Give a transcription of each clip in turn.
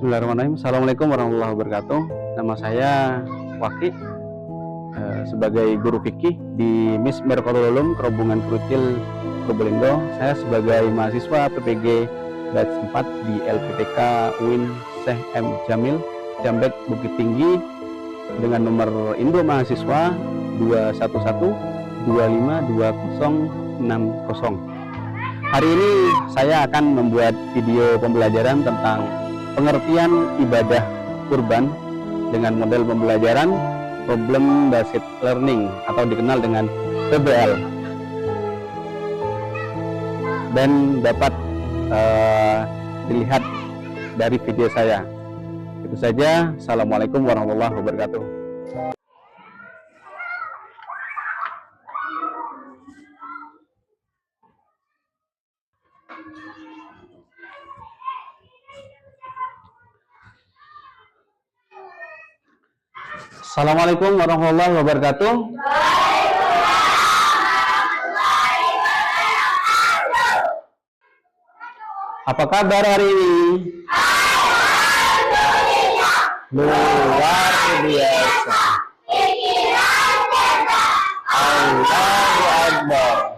Bismillahirrahmanirrahim. Assalamualaikum warahmatullahi wabarakatuh. Nama saya Waki, sebagai guru fikih di MIS Merqatul Ulum Kerobongan Krucil Probolinggo. Saya sebagai mahasiswa PPG batch 4 di LPTK UIN Syekh M. Jamil Jambek Bukit Tinggi dengan nomor Indo mahasiswa 211252060. Hari ini saya akan membuat video pembelajaran tentang pengertian ibadah kurban dengan model pembelajaran Problem Based Learning atau dikenal dengan PBL, dan dapat dilihat dari video saya. Itu saja. Assalamualaikum warahmatullahi wabarakatuh. Assalamualaikum warahmatullahi wabarakatuh. Apa kabar hari ini? Luar biasa. Allahu Akbar.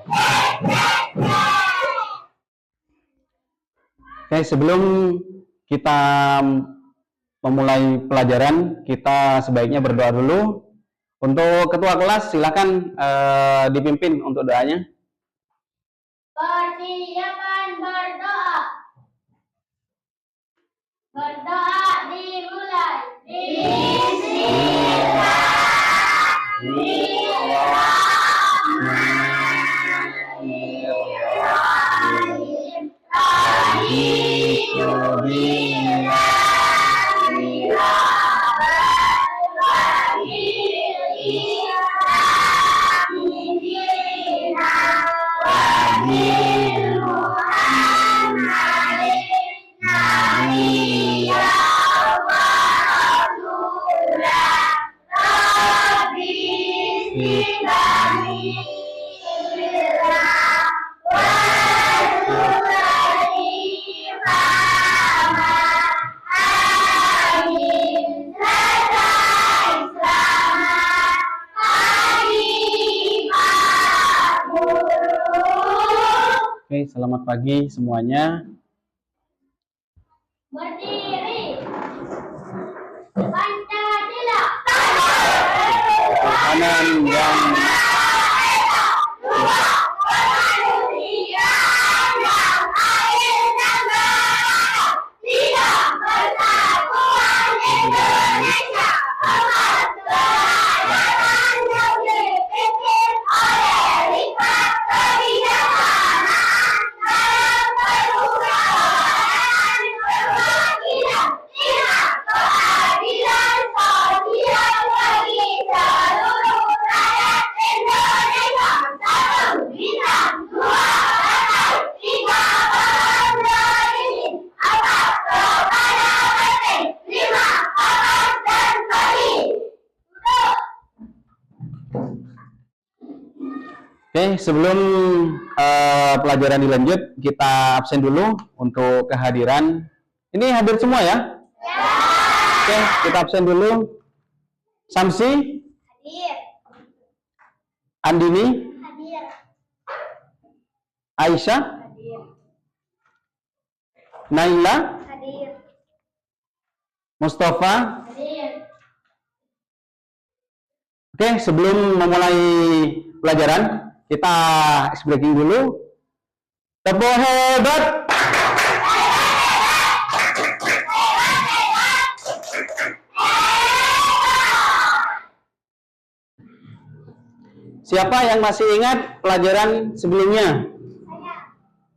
Oke, sebelum kita memulai pelajaran, kita sebaiknya berdoa dulu. Untuk ketua kelas, silakan dipimpin untuk doanya. Persiapan berdoa. Berdoa dimulai. Oke, selamat pagi semuanya. Berdiri. Pancasila. Ketuhanan yang Oke, sebelum pelajaran dilanjut, kita absen dulu untuk kehadiran. Ini hadir semua ya? Ya. Oke, kita absen dulu. Samsi? Hadir. Andini? Hadir. Aisyah? Hadir. Naila? Hadir. Mustafa? Hadir. Oke, sebelum memulai pelajaran, kita ice breaking dulu. Tepuk hebat. Siapa yang masih ingat pelajaran sebelumnya?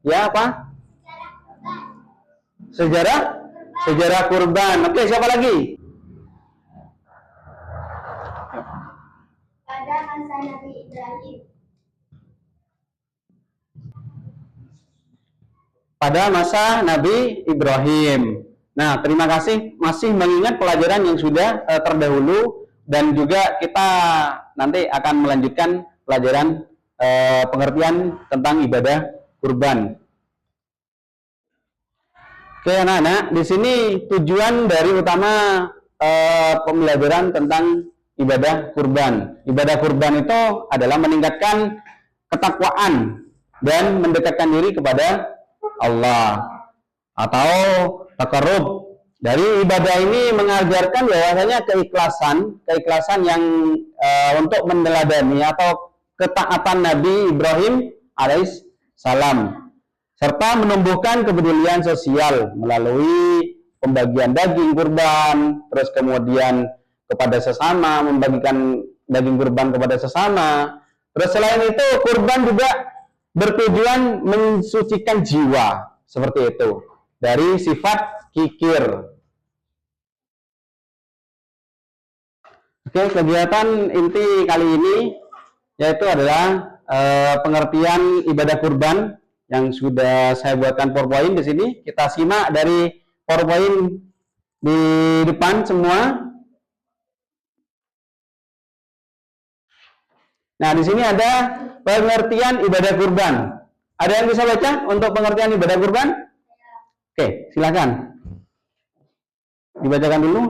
Ya, apa? Sejarah? Sejarah kurban. Oke, siapa lagi? Pada masa Nabi Ibrahim. Pada masa Nabi Ibrahim. Nah, terima kasih masih mengingat pelajaran yang sudah terdahulu, dan juga kita nanti akan melanjutkan pelajaran pengertian tentang ibadah kurban. Oke anak-anak, di sini tujuan dari utama pembelajaran tentang ibadah kurban. Ibadah kurban itu adalah meningkatkan ketakwaan dan mendekatkan diri kepada Allah atau takarrub. Dari ibadah ini mengajarkan bahwasanya keikhlasan yang untuk meneladani atau ketaatan Nabi Ibrahim alaihissalam, serta menumbuhkan kepedulian sosial melalui pembagian daging kurban, terus kemudian kepada sesama, membagikan daging kurban kepada sesama. Terus selain itu kurban juga bertujuan mensucikan jiwa, seperti itu, dari sifat kikir. Oke, kegiatan inti kali ini yaitu adalah pengertian ibadah kurban yang sudah saya buatkan PowerPoint di sini. Kita simak dari PowerPoint di depan semua. Nah, di sini ada pengertian ibadah kurban. Ada yang bisa baca untuk pengertian ibadah kurban? Oke, silakan. Dibacakan dulu.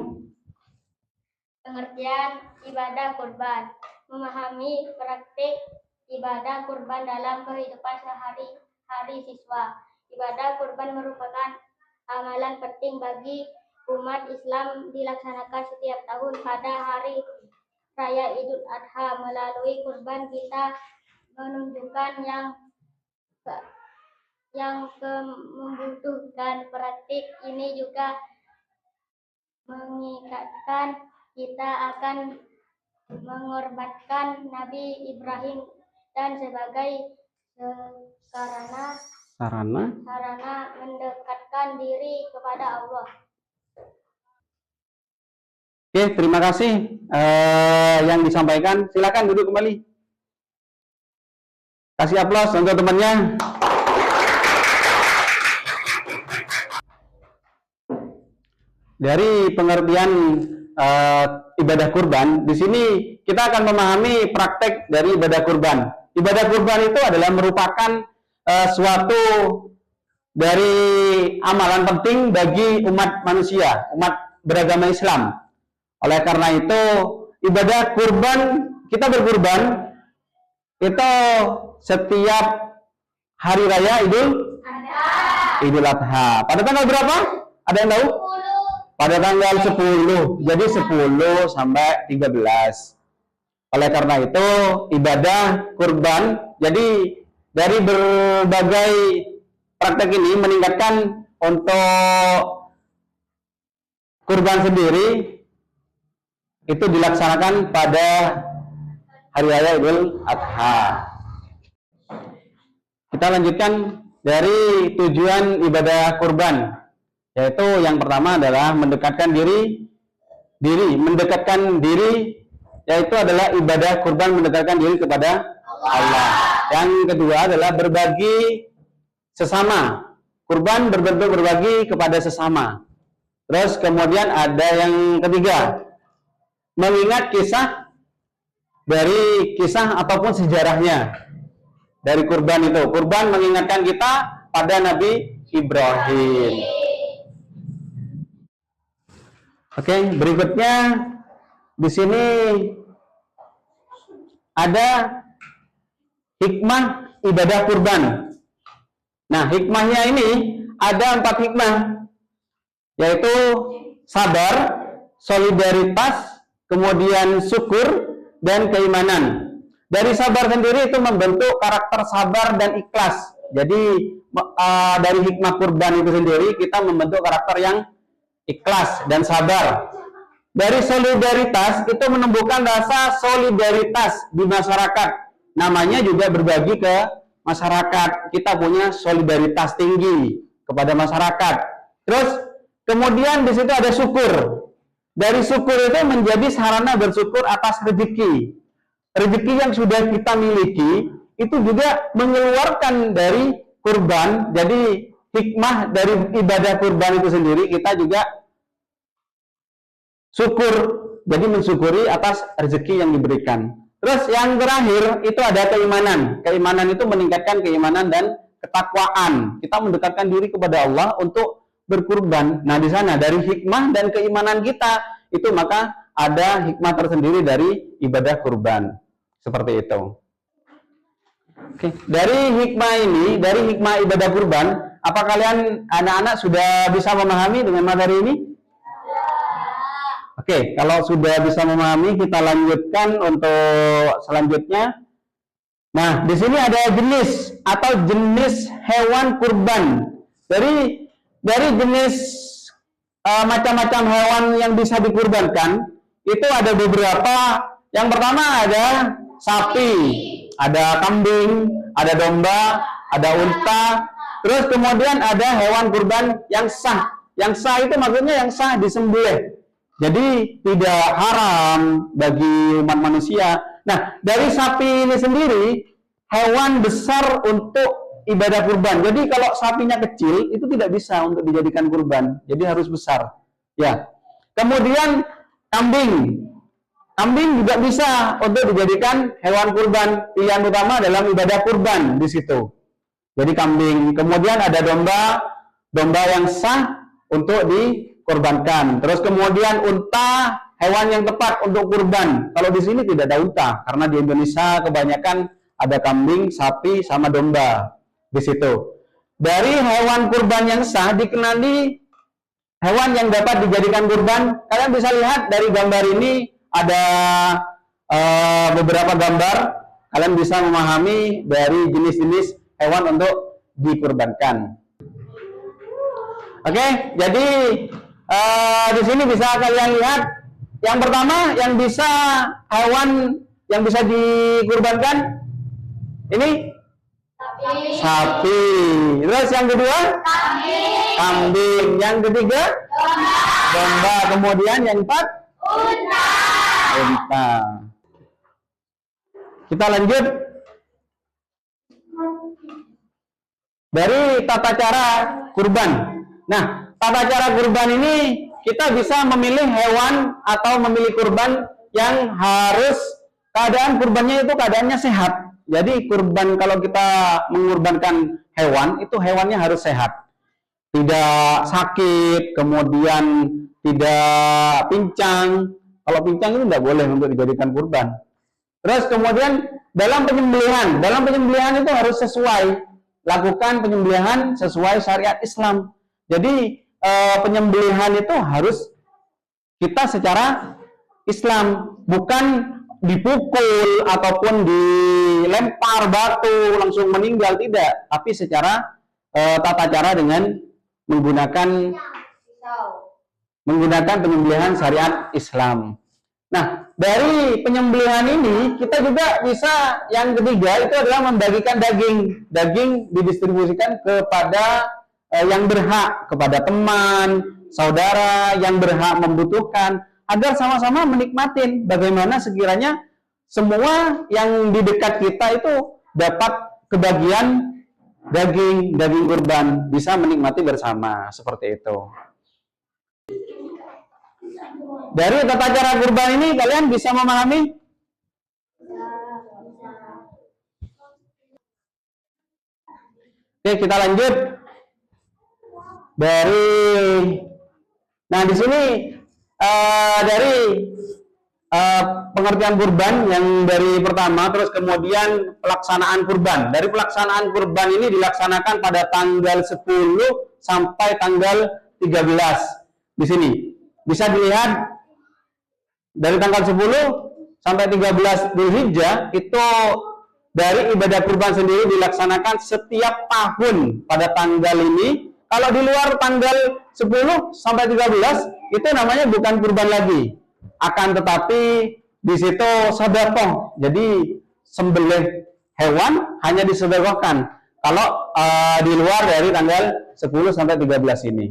Pengertian ibadah kurban. Memahami praktik ibadah kurban dalam kehidupan sehari-hari siswa. Ibadah kurban merupakan amalan penting bagi umat Islam, dilaksanakan setiap tahun pada hari Raya Idul Adha. Melalui kurban kita menunjukkan yang membutuhkan. Praktik ini juga mengingatkan kita akan mengorbankan Nabi Ibrahim dan sebagai sarana mendekatkan diri kepada Allah. Oke, terima kasih yang disampaikan. Silakan duduk kembali. Kasih aplaus untuk temannya. Dari pengertian ibadah kurban, di sini kita akan memahami praktek dari ibadah kurban. Ibadah kurban itu adalah merupakan suatu dari amalan penting bagi umat manusia, umat beragama Islam. Oleh karena itu, ibadah kurban, kita berkurban itu setiap hari raya Idul Adha. Pada tanggal berapa? Ada yang tahu? Pada tanggal 10. Jadi 10 sampai 13. Oleh karena itu, ibadah kurban, jadi dari berbagai praktek ini meningkatkan untuk kurban sendiri itu dilaksanakan pada hari raya Idul Adha. Kita lanjutkan dari tujuan ibadah kurban, yaitu yang pertama adalah mendekatkan diri, yaitu adalah ibadah kurban mendekatkan diri kepada Allah. Yang kedua adalah berbagi sesama, kurban berbentuk berbagi kepada sesama. Terus kemudian ada yang ketiga, mengingat kisah ataupun sejarahnya dari kurban itu. Kurban mengingatkan kita pada Nabi Ibrahim. Oke, berikutnya di sini ada hikmah ibadah kurban. Nah, hikmahnya ini ada 4 hikmah, yaitu sabar, solidaritas, kemudian syukur, dan keimanan. Dari sabar sendiri itu membentuk karakter sabar dan ikhlas. Jadi dari hikmah kurban itu sendiri kita membentuk karakter yang ikhlas dan sabar. Dari solidaritas itu menumbuhkan rasa solidaritas di masyarakat. Namanya juga berbagi ke masyarakat. Kita punya solidaritas tinggi kepada masyarakat. Terus kemudian di situ ada syukur. Dari syukur itu menjadi sarana bersyukur atas rezeki. Rezeki yang sudah kita miliki itu juga mengeluarkan dari kurban. Jadi hikmah dari ibadah kurban itu sendiri kita juga syukur. Jadi mensyukuri atas rezeki yang diberikan. Terus yang terakhir itu ada keimanan. Keimanan itu meningkatkan keimanan dan ketakwaan. Kita mendekatkan diri kepada Allah untuk berkurban. Nah, di sana dari hikmah dan keimanan kita itu maka ada hikmah tersendiri dari ibadah kurban. Seperti itu. Oke, dari hikmah ini, dari hikmah ibadah kurban, apa kalian anak-anak sudah bisa memahami dengan materi ini? Oke, kalau sudah bisa memahami, kita lanjutkan untuk selanjutnya. Nah, di sini ada jenis atau jenis hewan kurban. Dari jenis macam-macam hewan yang bisa dikurbankan, itu ada beberapa. Yang pertama ada sapi, ada kambing, ada domba, ada unta. Terus kemudian ada hewan kurban yang sah. Yang sah itu maksudnya yang sah disembelih. Jadi tidak haram bagi umat manusia. Nah, dari sapi ini sendiri hewan besar untuk ibadah kurban. Jadi kalau sapinya kecil itu tidak bisa untuk dijadikan kurban. Jadi harus besar. Ya. Kemudian kambing. Kambing juga bisa untuk dijadikan hewan kurban. Pilihan utama dalam ibadah kurban di situ. Jadi kambing. Kemudian ada domba, domba yang sah untuk dikorbankan. Terus kemudian unta, hewan yang tepat untuk kurban. Kalau di sini tidak ada unta, karena di Indonesia kebanyakan ada kambing, sapi, sama domba di situ. Dari hewan kurban yang sah dikenali hewan yang dapat dijadikan kurban. Kalian bisa lihat dari gambar ini ada beberapa gambar. Kalian bisa memahami dari jenis-jenis hewan untuk dikurbankan. Oke, jadi di sini bisa kalian lihat. Yang pertama yang bisa hewan yang bisa dikurbankan ini sapi. Terus yang kedua kambing. Yang ketiga domba. Kemudian yang keempat unta. Kita lanjut dari tata cara kurban. Nah, tata cara kurban ini kita bisa memilih hewan atau memilih kurban yang harus keadaan kurbannya itu keadaannya sehat. Jadi kurban, kalau kita mengorbankan hewan itu hewannya harus sehat, tidak sakit, kemudian tidak pincang. Kalau pincang itu tidak boleh untuk dijadikan kurban. Terus kemudian dalam penyembelihan itu harus sesuai, lakukan penyembelihan sesuai syariat Islam. Jadi penyembelihan itu harus kita secara Islam, bukan dipukul ataupun dilempar batu langsung meninggal, tidak, tapi secara tata cara dengan menggunakan penyembelihan syariat Islam. Nah, dari penyembelihan ini kita juga bisa, yang ketiga itu adalah membagikan daging. Daging didistribusikan kepada yang berhak, kepada teman, saudara yang berhak membutuhkan, agar sama-sama menikmatin bagaimana sekiranya semua yang di dekat kita itu dapat kebagian daging kurban, bisa menikmati bersama, seperti itu. Dari tata cara kurban ini kalian bisa memahami? Oke, kita lanjut. Nah di sini dari pengertian kurban yang dari pertama, terus kemudian pelaksanaan kurban. Dari pelaksanaan kurban ini dilaksanakan pada tanggal 10 sampai tanggal 13. Di sini bisa dilihat dari tanggal 10 sampai 13 Dzulhijjah itu dari ibadah kurban sendiri dilaksanakan setiap tahun pada tanggal ini. Kalau di luar tanggal 10 sampai 13 itu namanya bukan kurban lagi. Akan tetapi di situ sedekah. Jadi sembelih hewan hanya disedekahkan. Kalau di luar dari tanggal 10 sampai 13 ini.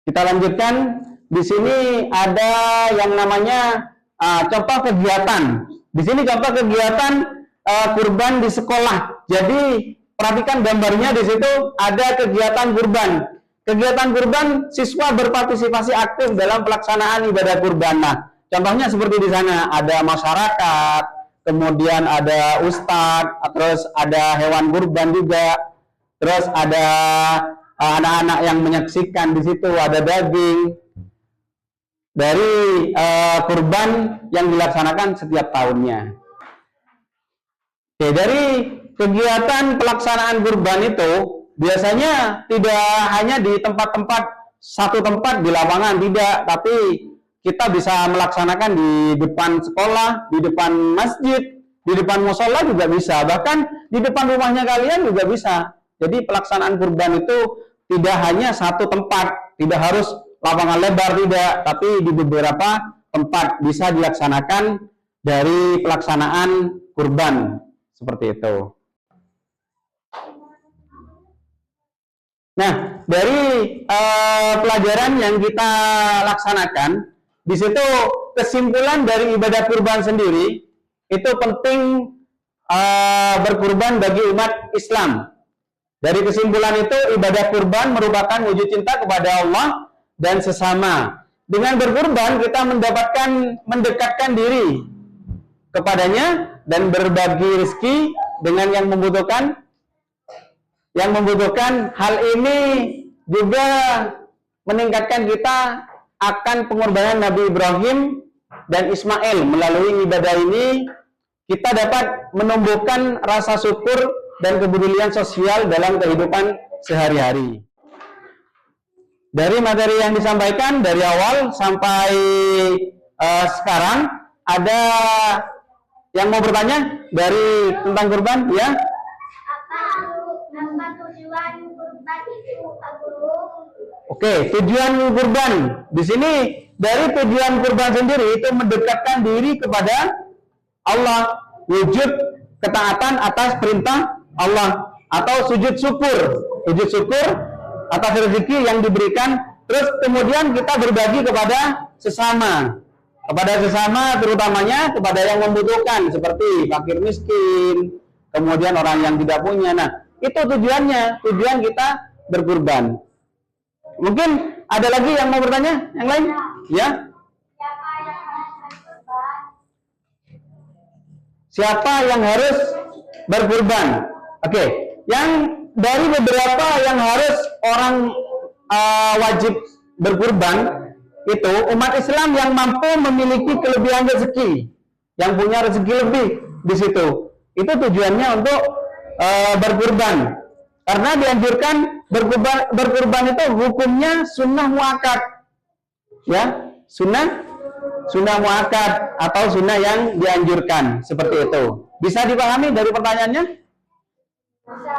Kita lanjutkan. Di sini ada yang namanya contoh kegiatan. Di sini contoh kegiatan kurban di sekolah. Jadi perhatikan gambarnya, di situ ada kegiatan kurban. Kegiatan kurban, siswa berpartisipasi aktif dalam pelaksanaan ibadah kurban. Nah, contohnya seperti di sana ada masyarakat, kemudian ada ustadz, terus ada hewan kurban juga, terus ada anak-anak yang menyaksikan di situ, ada daging dari kurban yang dilaksanakan setiap tahunnya. Oke, dari kegiatan pelaksanaan kurban itu biasanya tidak hanya di tempat-tempat satu tempat di lapangan, tidak, tapi kita bisa melaksanakan di depan sekolah, di depan masjid, di depan musola juga bisa, bahkan di depan rumahnya kalian juga bisa. Jadi pelaksanaan kurban itu tidak hanya satu tempat, tidak harus lapangan lebar, tidak, tapi di beberapa tempat bisa dilaksanakan dari pelaksanaan kurban seperti itu. Nah, dari pelajaran yang kita laksanakan, di situ kesimpulan dari ibadah kurban sendiri itu penting berkurban bagi umat Islam. Dari kesimpulan itu, ibadah kurban merupakan wujud cinta kepada Allah dan sesama. Dengan berkurban kita mendekatkan diri kepadanya dan berbagi rezeki dengan yang membutuhkan. Hal ini juga meningkatkan kita akan pengorbanan Nabi Ibrahim dan Ismail. Melalui ibadah ini kita dapat menumbuhkan rasa syukur dan kepedulian sosial dalam kehidupan sehari-hari. Dari materi yang disampaikan dari awal sampai sekarang, ada yang mau bertanya dari tentang kurban, ya? Apa tujuan kurban itu, Pak Guru? Oke, tujuan kurban di sini, dari tujuan kurban sendiri itu mendekatkan diri kepada Allah, wujud ketaatan atas perintah Allah, atau sujud syukur atas rezeki yang diberikan. Terus kemudian kita berbagi kepada sesama, terutamanya kepada yang membutuhkan seperti fakir miskin, kemudian orang yang tidak punya. Nah, itu tujuannya, tujuan kita berkurban. Mungkin ada lagi yang mau bertanya? Yang lain? Ya? Siapa yang harus berkurban? Oke, yang dari beberapa yang harus orang wajib berkurban itu umat Islam yang mampu memiliki kelebihan rezeki, yang punya rezeki lebih di situ. Itu tujuannya untuk berkurban, karena dianjurkan berkurban itu hukumnya sunnah muakkad, ya, sunnah muakkad atau sunnah yang dianjurkan, seperti itu. Bisa dipahami dari pertanyaannya? Bisa.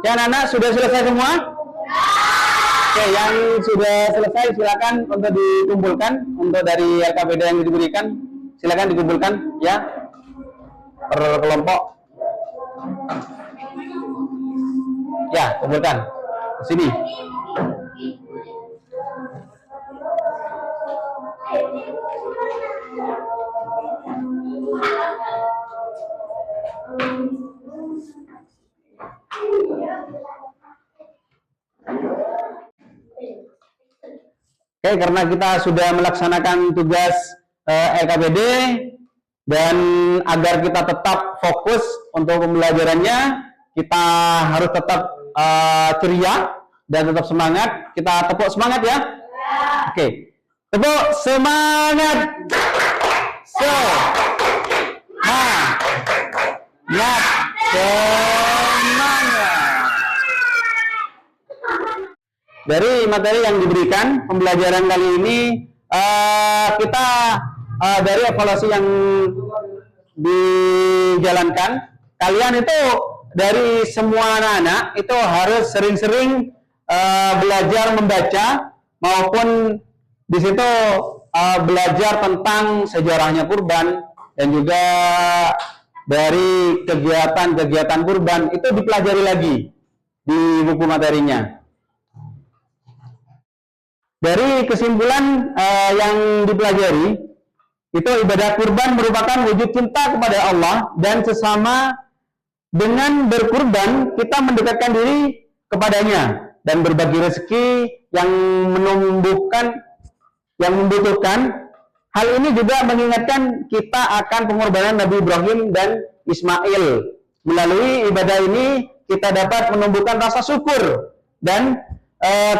Ya anak-anak sudah selesai semua? Oke, yang sudah selesai silakan untuk dikumpulkan untuk dari LKPD yang diberikan. Silakan dikumpulkan ya per kelompok. Ya, kumpulkan ke sini. Oke, karena kita sudah melaksanakan tugas LKPD dan agar kita tetap fokus untuk pembelajarannya, kita harus tetap ceria dan tetap semangat. Kita tepuk semangat ya. Oke, tepuk semangat. Dari materi yang diberikan pembelajaran kali ini, kita dari evaluasi yang dijalankan, kalian itu dari semua anak-anak itu harus sering-sering belajar membaca maupun di situ belajar tentang sejarahnya kurban dan juga dari kegiatan-kegiatan kurban itu dipelajari lagi di buku materinya. Dari kesimpulan yang dipelajari, itu ibadah kurban merupakan wujud cinta kepada Allah dan sesama. Dengan berkurban kita mendekatkan diri kepadanya dan berbagi rezeki yang membutuhkan. Hal ini juga mengingatkan kita akan pengorbanan Nabi Ibrahim dan Ismail. Melalui ibadah ini kita dapat menumbuhkan rasa syukur dan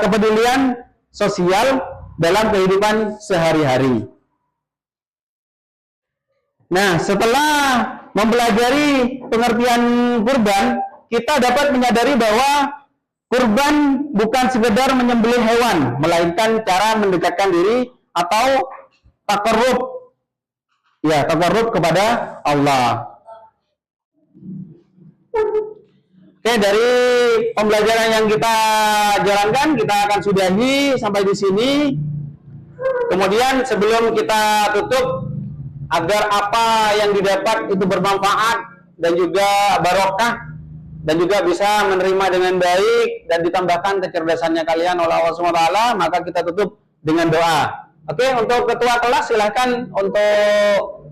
kepedulian sosial dalam kehidupan sehari-hari. Nah, setelah mempelajari pengertian kurban, kita dapat menyadari bahwa kurban bukan sekedar menyembelih hewan, melainkan cara mendekatkan diri atau takarrub kepada Allah. Oke, dari pembelajaran yang kita jalankan, kita akan sudahi sampai di sini. Kemudian sebelum kita tutup, agar apa yang didapat itu bermanfaat dan juga barokah dan juga bisa menerima dengan baik dan ditambahkan kecerdasannya kalian oleh Allah SWT, maka kita tutup dengan doa. Oke, untuk ketua kelas silahkan untuk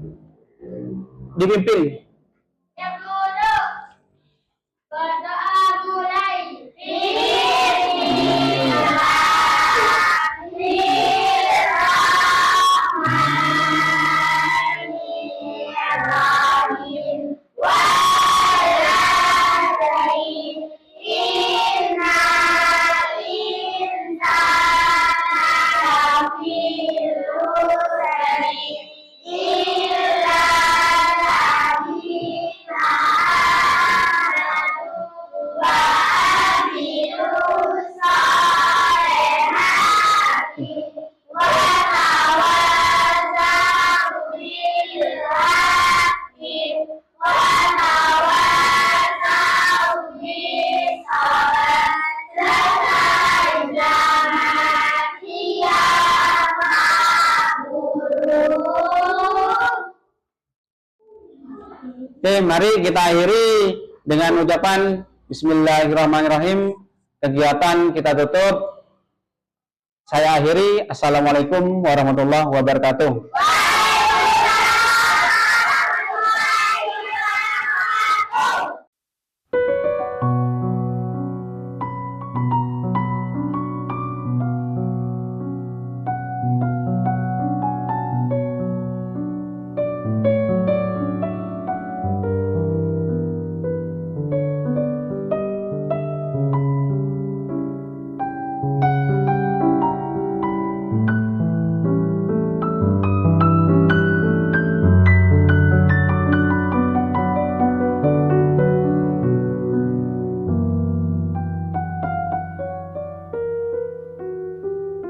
dipimpin. Yang dulu berdoa mulai. Oke, mari kita akhiri dengan ucapan Bismillahirrahmanirrahim. Kegiatan kita tutup. Saya akhiri. Assalamualaikum warahmatullahi wabarakatuh.